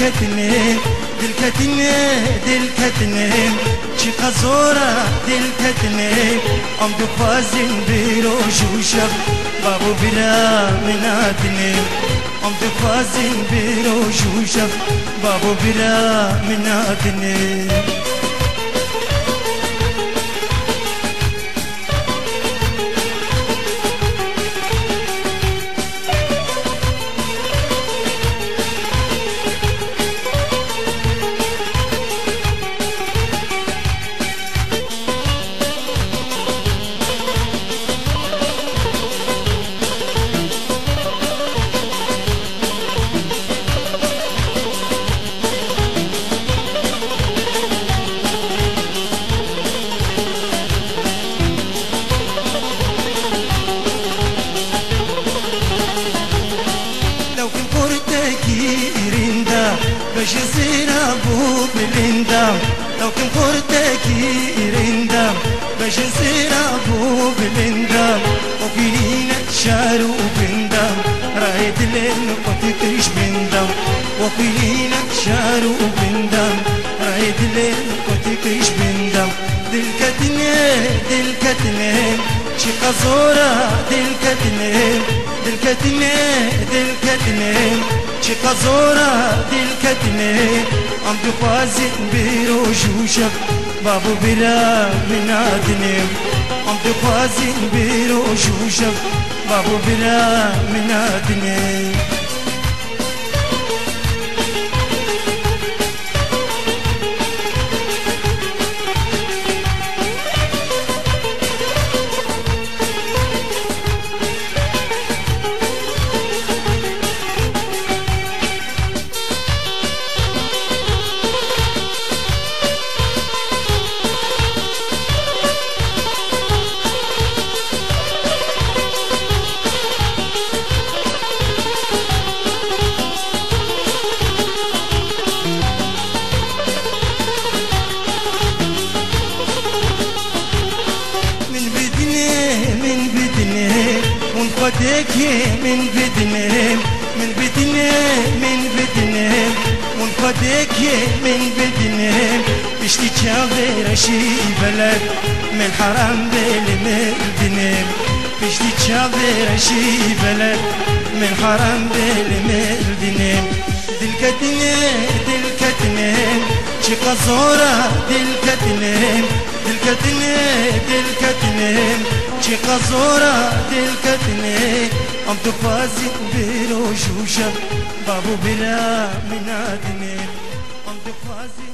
دلكتني دلكتني دلكتني چی قزورا دلکتنی ام دخوازن بیروش و شب بابو بلا مناتنی ام دخوازن بیروش و شب بابو بلا مناتنی بجزيرة بو بلندا لو كن قرتكي رندا بجزيرة بو بلندا وكيلين شارو بندا رايد لين قتكرش بندا وكيلين شارو بندا رايد لين قتكرش بندا دلكتني دلكتني شي قزورة دلكتني دلكتني دلكتني چی قزورا دلکتنی ام دخوازن بیروش و شب بابو بلا منادنی ام دخوازن بیروش و شب بابو بلا منادنی ونفديكي من بدني من بدني من بدني ونفديكي من بدني بشتي غير شي بلد من حرام بالمدني بشتي غير شي بلد من حرام بالمدني دلكتني دلكتني شي قزورة دلكتني دلكتني دلكتني چی قزورا دلکتنی ام دخوازی بیروش و شب بابو بلا منادنی ام دخوازی